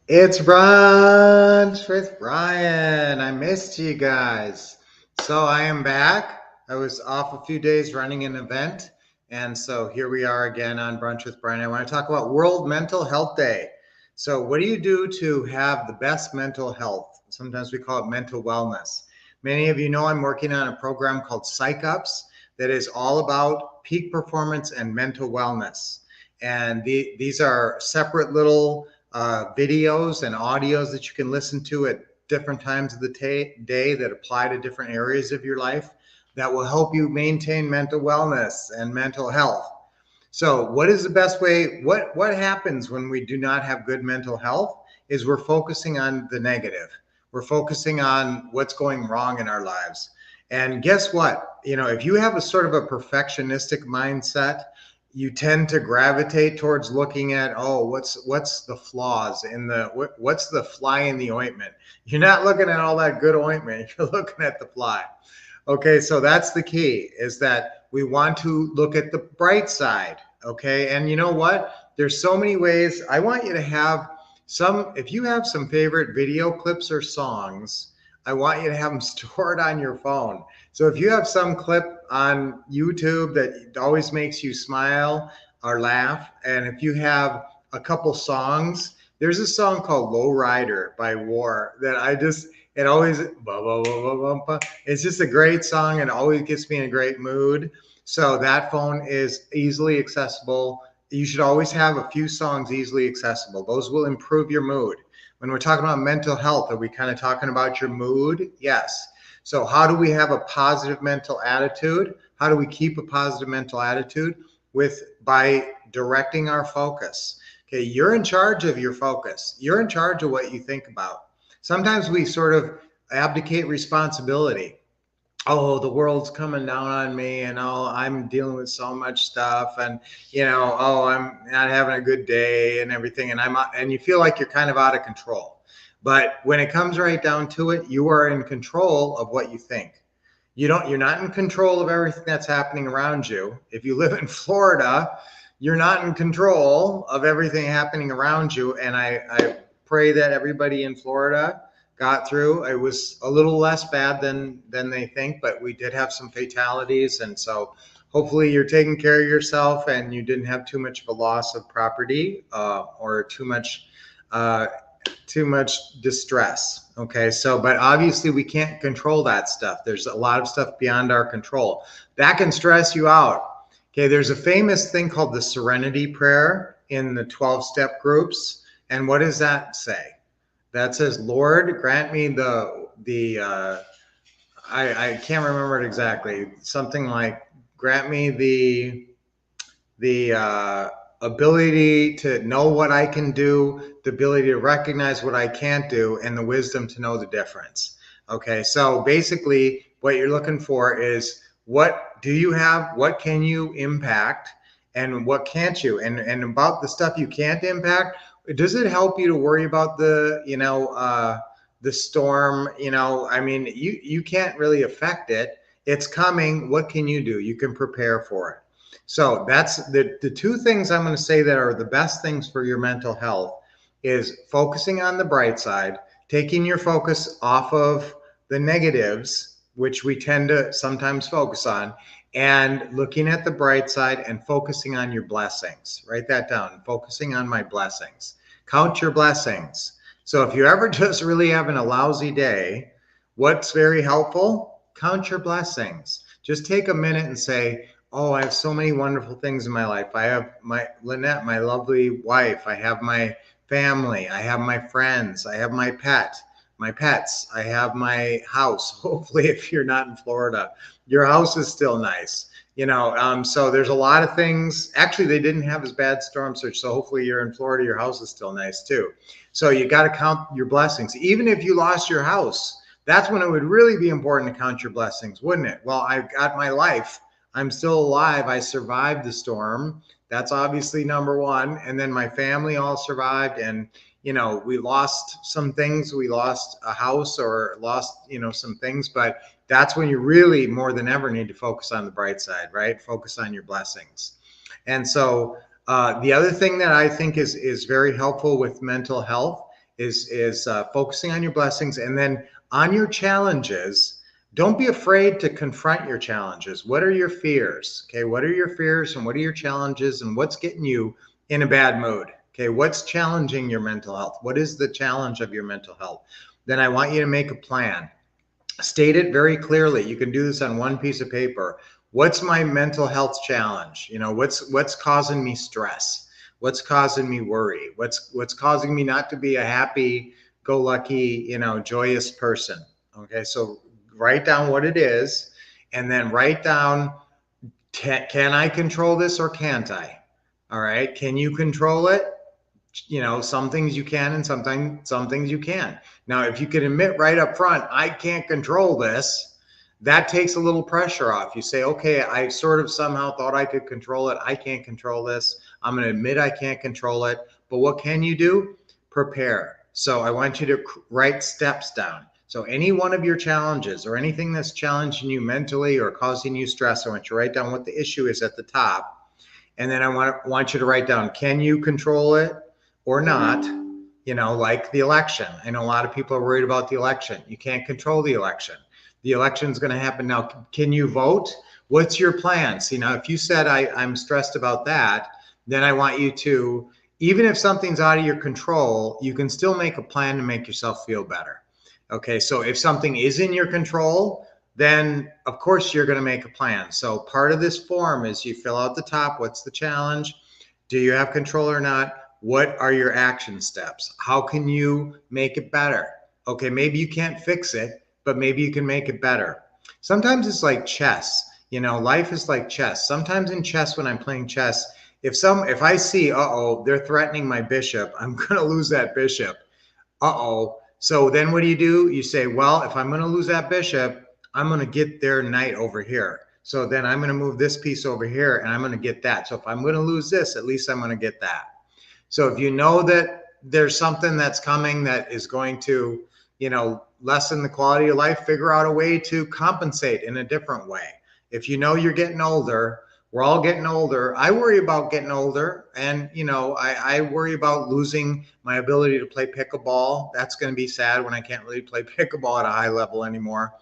It's brunch with Brian. I missed you guys. So I am back. I was off a few days running an event. And so here we are again on Brunch with Brian. I want to talk about World Mental Health Day. So, what do you do to have the best mental health? Sometimes we call it mental wellness. Many of you know I'm working on a program called Psych Ups that is all about peak performance and mental wellness. And these are separate little videos and audios that you can listen to at different times of the day that apply to different areas of your life that will help you maintain mental wellness and mental health. So, what is the best way? What happens when we do not have good mental health is we're focusing on the negative. We're focusing on what's going wrong in our lives. And guess what? If you have a sort of a perfectionistic mindset, you tend to gravitate towards looking at, oh, what's the flaws in what's the fly in the ointment. You're not looking at all that good ointment. You're looking at the fly. Okay, so that's the key, is that we want to look at the bright side. Okay, and you know what? There's so many ways. I want you to have if you have some favorite video clips or songs, I want you to have them stored on your phone. So if you have some clip on YouTube that always makes you smile or laugh, and if you have a couple songs, there's a song called Low Rider by War that it always, it's just a great song and always gets me in a great mood. So that phone is easily accessible. You should always have a few songs easily accessible. Those will improve your mood. When we're talking about mental health, are we kind of talking about your mood? Yes. So how do we have a positive mental attitude? How do we keep a positive mental attitude? By directing our focus. Okay, you're in charge of your focus. You're in charge of what you think about. Sometimes we sort of abdicate responsibility. Oh, the world's coming down on me, and oh, I'm dealing with so much stuff, and oh, I'm not having a good day and everything, and you feel like you're kind of out of control. But when it comes right down to it, you are in control of what you think. You're not in control of everything that's happening around you. If you live in Florida, you're not in control of everything happening around you. And I pray that everybody in Florida got through. It was a little less bad than they think, but we did have some fatalities. And so hopefully you're taking care of yourself and you didn't have too much of a loss of property or uh, too much distress. Okay, so but obviously we can't control that stuff. There's a lot of stuff beyond our control that can stress you out. Okay, there's a famous thing called the Serenity Prayer in the 12-step groups. And what does that say? That says, Lord, grant me I can't remember it exactly. Something like, grant me the ability to know what I can do, the ability to recognize what I can't do, and the wisdom to know the difference. Okay, so basically, what you're looking for is, what do you have? What can you impact? And what can't you? And about the stuff you can't impact, does it help you to worry about the storm? I mean, you can't really affect it. It's coming. What can you do? You can prepare for it. So that's the two things I'm going to say that are the best things for your mental health is focusing on the bright side, taking your focus off of the negatives, which we tend to sometimes focus on, and looking at the bright side and focusing on your blessings. Write that down. Focusing on my blessings. Count your blessings. So if you're ever just really having a lousy day, what's very helpful? Count your blessings. Just take a minute and say, oh, I have so many wonderful things in my life. I have my Lynette, my lovely wife. I have my family. I have my friends. I have my pets. I have my house. Hopefully, if you're not in Florida, your house is still nice. So there's a lot of things. Actually, they didn't have as bad storm surge. So hopefully you're in Florida, your house is still nice too. So you got to count your blessings. Even if you lost your house, that's when it would really be important to count your blessings, wouldn't it? Well, I've got my life. I'm still alive. I survived the storm. That's obviously number one. And then my family all survived. And, we lost some things. We lost a house or lost, some things. But that's when you really, more than ever, need to focus on the bright side, right? Focus on your blessings. And so the other thing that I think is very helpful with mental health is focusing on your blessings, and then on your challenges. Don't be afraid to confront your challenges. What are your fears? Okay, what are your fears and what are your challenges and what's getting you in a bad mood? Okay, what's challenging your mental health? What is the challenge of your mental health? Then I want you to make a plan. State it very clearly. You can do this on one piece of paper. What's my mental health challenge? You know, what's causing me stress? What's causing me worry? What's causing me not to be a happy go lucky, you know, joyous person? Okay, so write down what it is, and then write down, can I control this or can't I? All right, can you control it? You know, some things you can and sometimes some things you can't. Now, if you can admit right up front, I can't control this, that takes a little pressure off. You say, okay, I sort of somehow thought I could control it. I can't control this. I'm going to admit I can't control it. But what can you do? Prepare. So I want you to write steps down. So any one of your challenges or anything that's challenging you mentally or causing you stress, I want you to write down what the issue is at the top. And then I want you to write down, can you control it or not? You know, like the election. I know a lot of people are worried about the election. You can't control the election. The election is going to happen. Now, can you vote? What's your plan? See, now, if you said, I'm stressed about that, then I want you to, even if something's out of your control, you can still make a plan to make yourself feel better. Okay, so if something is in your control, then of course you're going to make a plan. So part of this form is you fill out the top, what's the challenge? Do you have control or not? What are your action steps? How can you make it better? Okay, maybe you can't fix it, but maybe you can make it better. Sometimes it's like chess. You know, life is like chess. Sometimes in chess, when I'm playing chess, if I see, uh-oh, they're threatening my bishop, I'm going to lose that bishop. Uh-oh. So then what do? You say, well, if I'm going to lose that bishop, I'm going to get their knight over here. So then I'm going to move this piece over here and I'm going to get that. So if I'm going to lose this, at least I'm going to get that. So if you know that there's something that's coming that is going to, you know, lessen the quality of life, figure out a way to compensate in a different way. If you know you're getting older, we're all getting older. I worry about getting older, and you know, I worry about losing my ability to play pickleball. That's going to be sad when I can't really play pickleball at a high level anymore.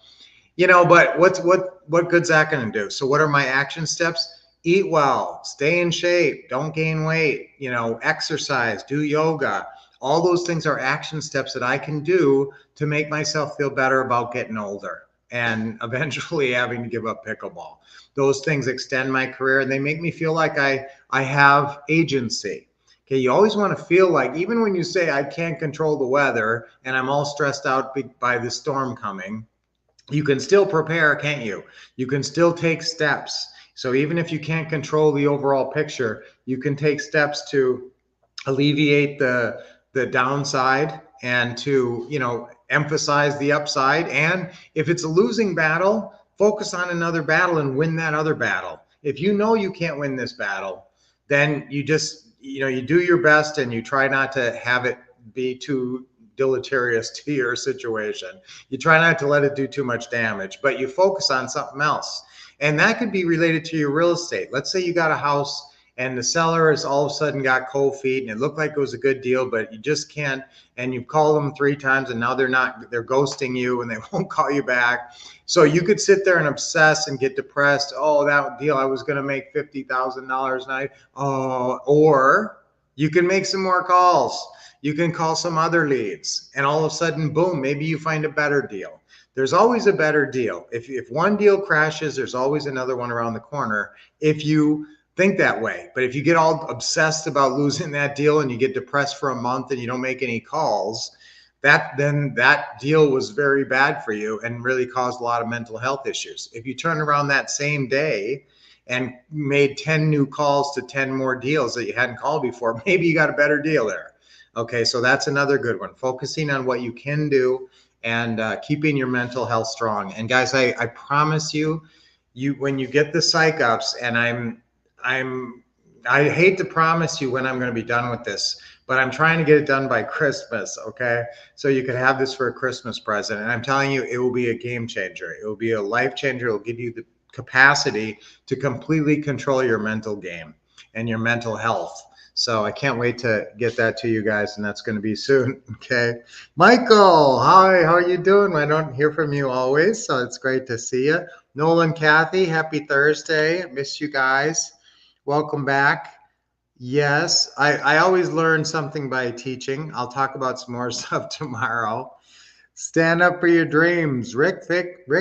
You know, but what good's that going to do? So what are my action steps? Eat well, stay in shape, don't gain weight, you know, exercise, do yoga. All those things are action steps that I can do to make myself feel better about getting older and eventually having to give up pickleball. Those things extend my career and they make me feel like I have agency. Okay, you always want to feel like, even when you say I can't control the weather and I'm all stressed out by the storm coming, you can still prepare, can't you? You can still take steps. So even if you can't control the overall picture, you can take steps to alleviate the downside and to, you know, emphasize the upside. And if it's a losing battle, focus on another battle and win that other battle. If you know you can't win this battle, then you just, you know, you do your best and you try not to have it be too deleterious to your situation. You try not to let it do too much damage, but you focus on something else. And that could be related to your real estate. Let's say you got a house and the seller has all of a sudden got cold feet and it looked like it was a good deal, but you just can't, and you've called them 3 times and now they're ghosting you and they won't call you back. So you could sit there and obsess and get depressed. Oh, that deal, I was going to make $50,000 night. Oh, or you can make some more calls. You can call some other leads and all of a sudden, boom, maybe you find a better deal. There's always a better deal. If one deal crashes, there's always another one around the corner if you think that way. But if you get all obsessed about losing that deal and you get depressed for a month and you don't make any calls, then that deal was very bad for you and really caused a lot of mental health issues. If you turn around that same day and made 10 new calls to 10 more deals that you hadn't called before, maybe you got a better deal there. Okay, so that's another good one. Focusing on what you can do and keeping your mental health strong. And guys, I promise you, when you get the psych ups, and I hate to promise you when I'm going to be done with this, but I'm trying to get it done by Christmas. Okay, so you could have this for a Christmas present, and I'm telling you, it will be a game changer. It will be a life changer. It will give you the capacity to completely control your mental game and your mental health. So I can't wait to get that to you guys, and that's going to be soon. Okay. Michael, hi, how are you doing? I don't hear from you always, so it's great to see you. Nolan, Kathy, happy Thursday. Miss you guys. Welcome back. Yes, I always learn something by teaching. I'll talk about some more stuff tomorrow. Stand up for your dreams. Rick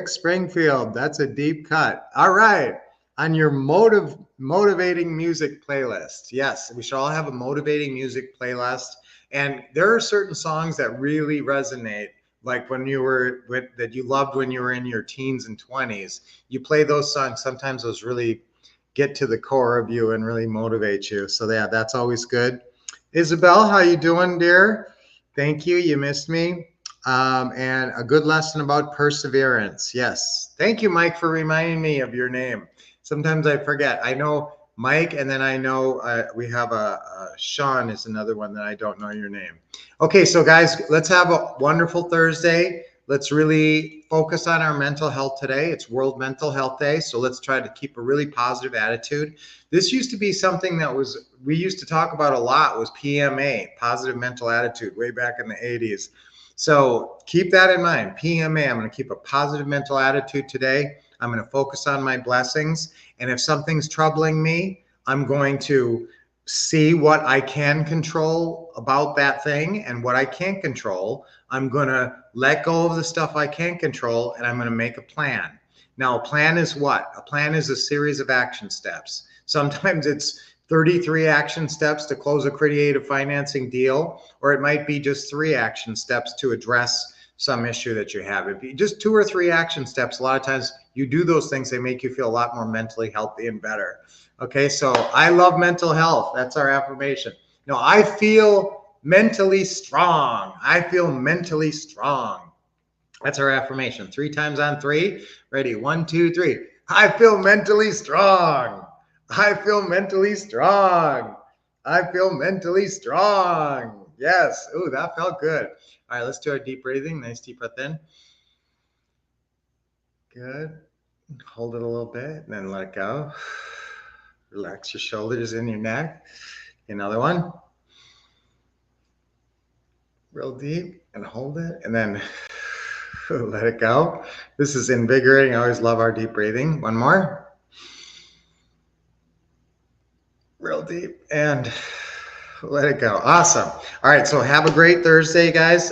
Springfield. That's a deep cut. All right. On your motivating music playlist. Yes, we should all have a motivating music playlist. And there are certain songs that really resonate, like when you were that you loved when you were in your teens and 20s. You play those songs, sometimes those really get to the core of you and really motivate you. So yeah, that's always good. Isabel, how you doing, dear? Thank you. You missed me. And a good lesson about perseverance. Yes. Thank you, Mike, for reminding me of your name. Sometimes I forget. I know Mike, and then I know we have a Sean is another one that I don't know your name. Okay, so guys, let's have a wonderful Thursday. Let's really focus on our mental health today. It's World Mental Health Day, so let's try to keep a really positive attitude. This used to be something that we used to talk about a lot, was PMA, positive mental attitude, way back in the 80s. So keep that in mind. PMA, I'm going to keep a positive mental attitude today. I'm going to focus on my blessings. And if something's troubling me, I'm going to see what I can control about that thing, and what I can't control, I'm going to let go of the stuff I can't control, and I'm going to make a plan. Now, a plan is what? A plan is a series of action steps. Sometimes it's 33 action steps to close a creative financing deal, or it might be just 3 action steps to address some issue that you have. If you just 2 or 3 action steps, a lot of times you do those things, they make you feel a lot more mentally healthy and better. Okay, so I love mental health. That's our affirmation. No, I feel mentally strong. I feel mentally strong. That's our affirmation. 3 times on 3. Ready? 1, 2, 3. I feel mentally strong. I feel mentally strong. I feel mentally strong. Yes. Ooh, that felt good. All right, let's do our deep breathing. Nice deep breath in. Good. Hold it a little bit and then let it go. Relax your shoulders and your neck. Another one. Real deep and hold it and then let it go. This is invigorating. I always love our deep breathing. One more. Real deep and let it go. Awesome. All right. So have a great Thursday, guys.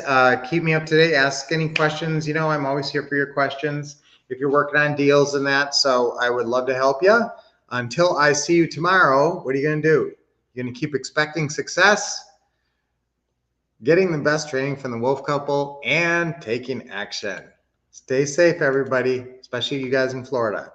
Keep me up to date. Ask any questions. You know, I'm always here for your questions if you're working on deals and that. So I would love to help you. Until I see you tomorrow, what are you going to do? You're going to keep expecting success, getting the best training from the Wolf Couple, and taking action. Stay safe, everybody, especially you guys in Florida.